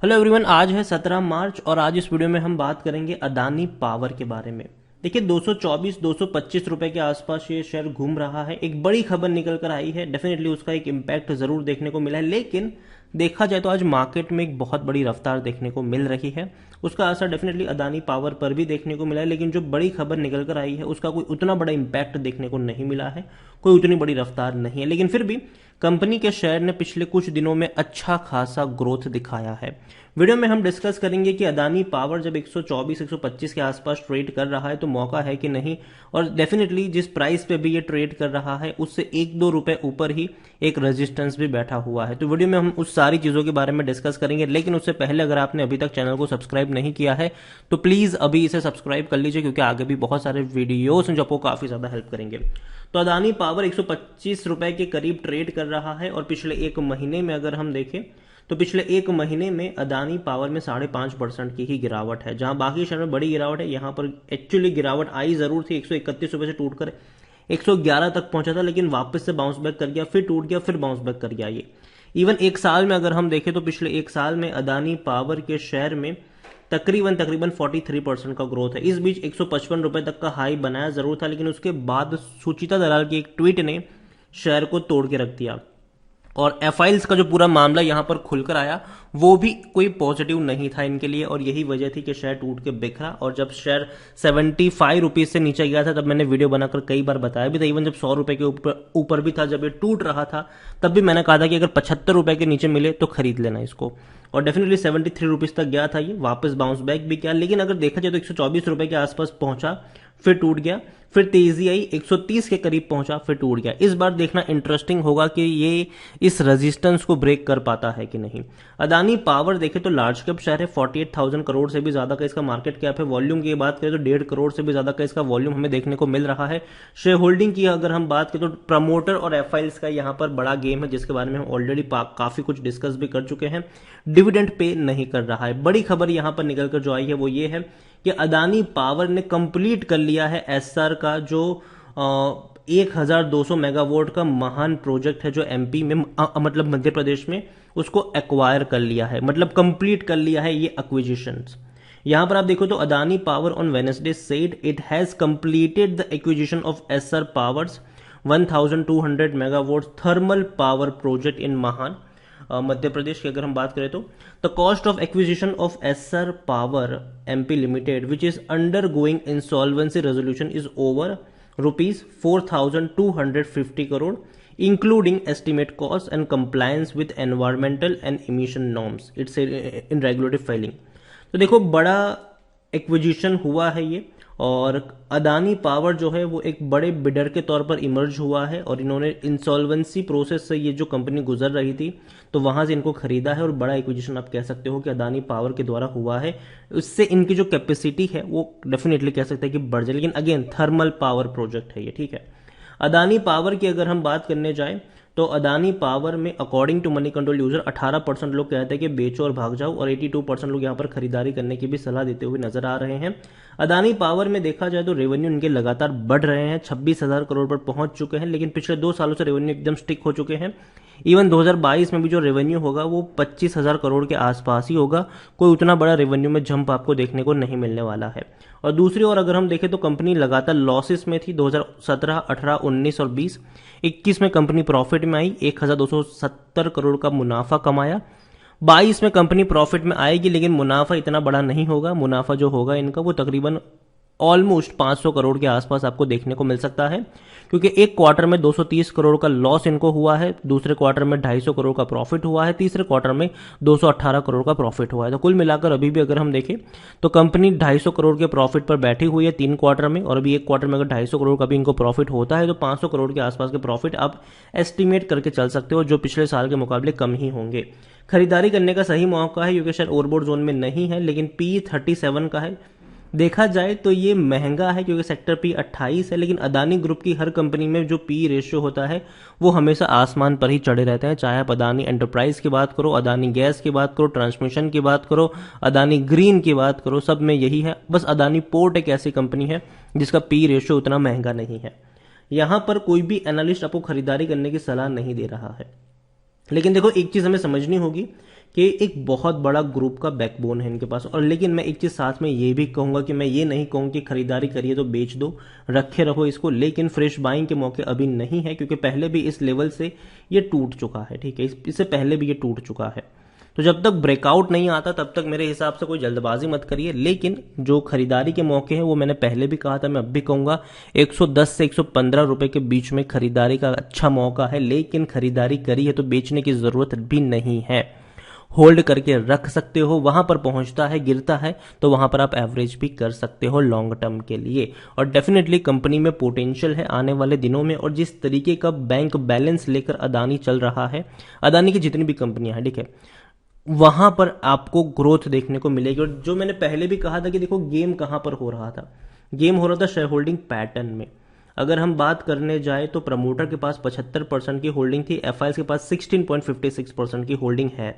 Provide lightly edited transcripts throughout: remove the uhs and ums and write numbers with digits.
Hello everyone, आज है 17 मार्च और आज इस वीडियो में हम बात करेंगे अदानी पावर के बारे में। देखिए 224 225 रुपए के आसपास ये शेयर घूम रहा है। एक बड़ी खबर निकल कर आई है, डेफिनेटली उसका एक इम्पैक्ट जरूर देखने को मिला है, लेकिन देखा जाए तो आज मार्केट में एक बहुत बड़ी रफ्तार देखने को मिल रही है। उसका असर डेफिनेटली अदानी पावर पर भी देखने को मिला है, लेकिन जो बड़ी खबर निकल कर आई है उसका कोई उतना बड़ा इम्पैक्ट देखने को नहीं मिला है, कोई उतनी बड़ी रफ्तार नहीं है। लेकिन फिर भी कंपनी के शेयर ने पिछले कुछ दिनों में अच्छा खासा ग्रोथ दिखाया है। वीडियो में हम डिस्कस करेंगे कि अदानी पावर जब 124 125 के आसपास ट्रेड कर रहा है तो मौका है कि नहीं, और डेफिनेटली जिस प्राइस पे भी ये ट्रेड कर रहा है उससे 1-2 रुपए ऊपर ही एक रेजिस्टेंस भी बैठा हुआ है। तो वीडियो में हम उस सारी चीजों के बारे में डिस्कस करेंगे, लेकिन उससे पहले अगर आपने अभी तक चैनल को सब्सक्राइब नहीं किया है तो प्लीज अभी इसे सब्सक्राइब कर लीजिए, क्योंकि आगे भी बहुत सारे वीडियोस हैं जो आपको काफी ज्यादा हेल्प करेंगे। तो अदानी पावर 125 रुपए के करीब ट्रेड कर रहा है, और पिछले एक महीने में अगर हम देखें तो पिछले एक महीने में अदानी पावर में 5.5% की ही गिरावट है। जहां बाकी शेयर में बड़ी गिरावट है, यहां पर एक्चुअली गिरावट आई जरूर थी। 131 रुपए से टूटकर 111 तक पहुंचा था, लेकिन वापस से बाउंस बैक कर गया, फिर टूट गया, फिर बाउंस बैक कर गया। ये इवन एक साल में अगर हम देखें तो पिछले एक साल में अदानी पावर के शेयर में तकरीबन 43% का ग्रोथ है। इस बीच 155 रुपए तक का हाई बनाया जरूर था, लेकिन उसके बाद सुचिता दलाल की एक ट्वीट ने शेयर को तोड़ के रख दिया, और एफआईल्स का जो पूरा मामला यहां पर खुलकर आया वो भी कोई पॉजिटिव नहीं था इनके लिए, और यही वजह थी कि शेयर टूट के बिखरा। और जब शेयर 75 रुपीज से नीचे गया था तब मैंने वीडियो बनाकर कई बार बताया भी था। इवन जब 100 रुपए के ऊपर भी था, जब ये टूट रहा था, तब भी मैंने कहा था कि अगर 75 रुपए के नीचे मिले तो खरीद लेना इसको। और डेफिनेटली 73 रुपीज तक गया था, ये वापस बाउंस बैक भी किया, लेकिन अगर देखा जाए तो 124 रुपए के आसपास पहुंचा, फिर टूट गया, फिर तेजी आई 130 के करीब पहुंचा, फिर टूट गया। इस बार देखना इंटरेस्टिंग होगा कि ये इस रेजिस्टेंस को ब्रेक कर पाता है कि नहीं। अदानी पावर देखे तो लार्ज कैप शेयर है, 48,000 करोड़ से भी ज्यादा का इसका मार्केट कैप है। वॉल्यूम की बात करें तो 1.5 करोड़ से भी ज्यादा का इसका वॉल्यूम हमें देखने को मिल रहा है। शेयर होल्डिंग की अगर हम बात करें तो प्रमोटर और एफआईल्स का यहां पर बड़ा गेम है, जिसके बारे में हम ऑलरेडी काफी कुछ डिस्कस भी कर चुके हैं। डिविडेंड पे नहीं कर रहा है। बड़ी खबर यहां पर निकलकर जो आई है वो ये है कि अदानी पावर ने कंप्लीट कर लिया है एसआर का जो 1200 मेगावाट का महान प्रोजेक्ट है, जो एमपी में मतलब मध्य प्रदेश में, उसको एक्वायर कर लिया है, मतलब कंप्लीट कर लिया है ये एक्विजिशंस। यहां पर आप देखो तो Adani power on Wednesday said it has completed the acquisition of SR powers 1200 megawatt thermal power project in महान मध्य प्रदेश की अगर हम बात करें तो the cost of acquisition of SR power MP limited which is under going insolvency resolution is over ₹4,250 crore, including estimate cost and compliance with environmental and emission norms it's in regulatory filing. तो देखो बड़ा acquisition हुआ है ये, और Adani power जो है वो एक बड़े बिडर के तौर पर इमर्ज हुआ है, और इन्होंने इंसॉल्वेंसी प्रोसेस से ये जो कंपनी गुजर रही थी तो वहां से इनको खरीदा है, और बड़ा एक्विजिशन आप कह सकते हो कि अदानी पावर के द्वारा हुआ है। उससे इनकी जो कैपेसिटी है वो डेफिनेटली कह सकते हैं कि बढ़ जाए, लेकिन अगेन थर्मल पावर प्रोजेक्ट है ये, ठीक है। अदानी पावर की अगर हम बात करने जाए तो अदानी पावर में according to Moneycontrol user 18% लोग कहते हैं कि बेचो और भाग जाओ, और 82% लोग यहां पर खरीदारी करने की भी सलाह देते हुए नजर आ रहे हैं। अदानी पावर में देखा जाए तो रेवेन्यू इनके लगातार बढ़ रहे हैं, 26,000 करोड़ पर पहुंच चुके हैं, लेकिन पिछले 2 सालों से रेवेन्यू एकदम स्टिक हो चुके हैं। इवन 2022 में भी जो रेवेन्यू होगा वो 25,000 करोड़ के आसपास ही होगा, कोई उतना बड़ा रेवेन्यू में जंप आपको देखने को नहीं मिलने वाला है। और दूसरी ओर अगर हम देखें तो कंपनी लगातार लॉसेस में थी 2017, 18, 19 और 20। 21 में कंपनी प्रॉफिट में आई, 1,270 करोड़ का मुनाफा कमाया। 22 में कंपनी प्रॉफिट में आएगी, लेकिन मुनाफा इतना बड़ा नहीं होगा। मुनाफा जो होगा इनका वो तकरीबन ऑलमोस्ट 500 करोड़ के आसपास आपको देखने को मिल सकता है, क्योंकि एक क्वार्टर में 230 करोड़ का लॉस इनको हुआ है, दूसरे क्वार्टर में 250 करोड़ का प्रॉफिट हुआ है, तीसरे क्वार्टर में 218 करोड़ का प्रॉफिट हुआ है। तो कुल मिलाकर अभी भी अगर हम देखें तो कंपनी 250 करोड़ के प्रॉफिट पर बैठी हुई है 3 क्वार्टर में, और अभी एक क्वार्टर में अगर 250 करोड़ का भी इनको प्रॉफिट होता है तो 500 करोड़ के आसपास के प्रॉफिट आप एस्टिमेट करके चल सकते हो, जो पिछले साल के मुकाबले कम ही होंगे। खरीदारी करने का सही मौका है, क्योंकि शायद ओवरबोर्ड जोन में नहीं है, लेकिन पी 37 का है। देखा जाए तो ये महंगा है, क्योंकि सेक्टर पी 28 है, लेकिन अदानी ग्रुप की हर कंपनी में जो पी रेशियो होता है वो हमेशा आसमान पर ही चढ़े रहते हैं। चाहे आप अदानी एंटरप्राइज की बात करो, अदानी गैस की बात करो, ट्रांसमिशन की बात करो, अदानी ग्रीन की बात करो, सब में यही है। बस अदानी पोर्ट एक ऐसी कंपनी है जिसका पी रेशियो उतना महंगा नहीं है। यहां पर कोई भी एनालिस्ट आपको खरीदारी करने की सलाह नहीं दे रहा है, लेकिन देखो एक चीज हमें समझनी होगी कि एक बहुत बड़ा ग्रुप का बैकबोन है इनके पास। और लेकिन मैं एक चीज़ साथ में ये भी कहूँगा कि मैं ये नहीं कहूँ कि खरीदारी करिए तो बेच दो, रखे रहो इसको, लेकिन फ्रेश बाइंग के मौके अभी नहीं है, क्योंकि पहले भी इस लेवल से ये टूट चुका है, ठीक है, इससे पहले भी ये टूट चुका है। तो जब तक ब्रेकआउट नहीं आता तब तक मेरे हिसाब से कोई जल्दबाजी मत करिए, लेकिन जो खरीदारी के मौके हैं वो मैंने पहले भी कहा था, मैं अब भी कहूँगा 110 से 115 रुपए के बीच में खरीदारी का अच्छा मौका है, लेकिन खरीदारी करी है तो बेचने की ज़रूरत भी नहीं है, होल्ड करके रख सकते हो। वहां पर पहुंचता है, गिरता है तो वहां पर आप एवरेज भी कर सकते हो लॉन्ग टर्म के लिए। और डेफिनेटली कंपनी में पोटेंशियल है आने वाले दिनों में, और जिस तरीके का बैंक बैलेंस लेकर अदानी चल रहा है, अदानी की जितनी भी कंपनियां हैं, ठीक है, वहां पर आपको ग्रोथ देखने को मिलेगी। और जो मैंने पहले भी कहा था कि देखो गेम कहां पर हो रहा था, गेम हो रहा था शेयर होल्डिंग पैटर्न में। अगर हम बात करने जाए तो प्रमोटर के पास 75% की होल्डिंग थी, एफआईएस के पास 16.56% की होल्डिंग है।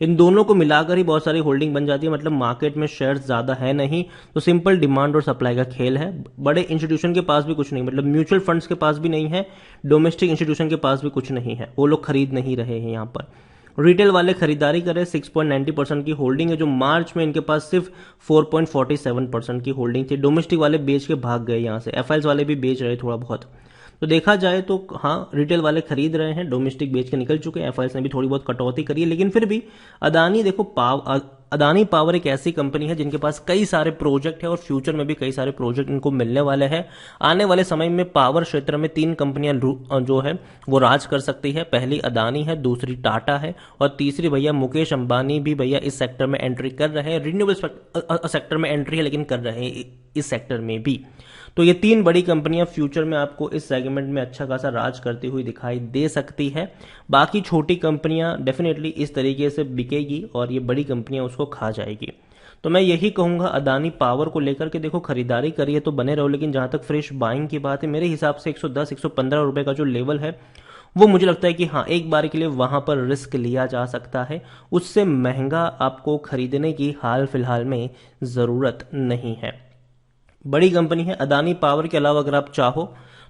इन दोनों को मिलाकर ही बहुत सारी होल्डिंग बन जाती है, मतलब मार्केट में शेयर्स ज्यादा है नहीं, तो सिंपल डिमांड और सप्लाई का खेल है। बड़े इंस्टीट्यूशन के पास भी कुछ नहीं, मतलब म्यूचुअल फंड्स के पास भी नहीं है, डोमेस्टिक इंस्टीट्यूशन के पास भी कुछ नहीं है, वो लोग खरीद नहीं रहे हैं। यहाँ पर रिटेल वाले खरीदारी करें, 6.90% की होल्डिंग है, जो मार्च में इनके पास सिर्फ 4.47% की होल्डिंग थी। डोमेस्टिक वाले बेच के भाग गए यहाँ से, एफआईएस वाले भी बेच रहे थोड़ा बहुत। तो देखा जाए तो हाँ, रिटेल वाले खरीद रहे हैं, डोमेस्टिक बेच के निकल चुके हैं, एफआईएस ने भी थोड़ी बहुत कटौती करी है, लेकिन फिर भी अदानी देखो अदानी पावर एक ऐसी कंपनी है जिनके पास कई सारे प्रोजेक्ट है, और फ्यूचर में भी कई सारे प्रोजेक्ट इनको मिलने वाले हैं। आने वाले समय में पावर क्षेत्र में 3 कंपनियां जो है वो राज कर सकती है। पहली अदानी है, दूसरी टाटा है, और तीसरी भैया मुकेश अंबानी भी भैया इस सेक्टर में एंट्री कर रहे हैं। रिन्यूएबल सेक्टर में एंट्री है, लेकिन कर रहे हैं इस सेक्टर में भी। तो ये 3 बड़ी कंपनियां फ्यूचर में आपको इस सेगमेंट में अच्छा खासा राज करती हुई दिखाई दे सकती है। बाकी छोटी कंपनियां डेफिनेटली इस तरीके से बिकेगी और ये बड़ी कंपनियां उसको खा जाएगी। तो मैं यही कहूंगा अदानी पावर को लेकर के देखो खरीदारी करिए तो बने रहो, लेकिन जहां तक फ्रेश बाइंग की बात है, मेरे हिसाब से 110-115 रुपए का जो लेवल है वो मुझे लगता है कि हाँ, एक बार के लिए वहां पर रिस्क लिया जा सकता है। उससे महंगा आपको खरीदने की हाल फिलहाल में जरूरत नहीं है। बड़ी कंपनी है अदानी पावर के अलावा, अगर आप चाहो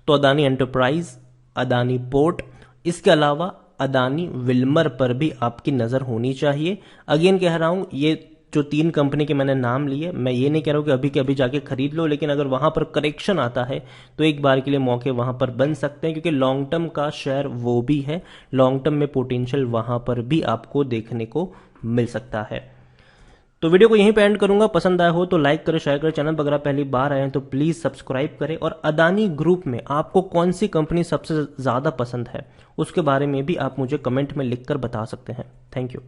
तो अदानी एंटरप्राइज, अदानी पोर्ट, इसके अलावा अदानी विल्मर पर भी आपकी नजर होनी चाहिए। अगेन कह रहा हूं, ये जो 3 कंपनी के मैंने नाम लिए, मैं ये नहीं कह रहा हूं कि अभी के अभी जाके खरीद लो, लेकिन अगर वहां पर करेक्शन आता है तो एक बार के लिए मौके वहां पर बन सकते हैं, क्योंकि लॉन्ग टर्म का शेयर वो भी है, लॉन्ग टर्म में पोटेंशियल वहां पर भी आपको देखने को मिल सकता है। तो वीडियो को यहीं पे एंड करूंगा। पसंद आया हो तो लाइक करें, शेयर करें, चैनल पर अगर आप पहली बार आए हैं तो प्लीज सब्सक्राइब करें। और अदानी ग्रुप में आपको कौन सी कंपनी सबसे ज्यादा पसंद है उसके बारे में भी आप मुझे कमेंट में लिखकर बता सकते हैं। Thank you.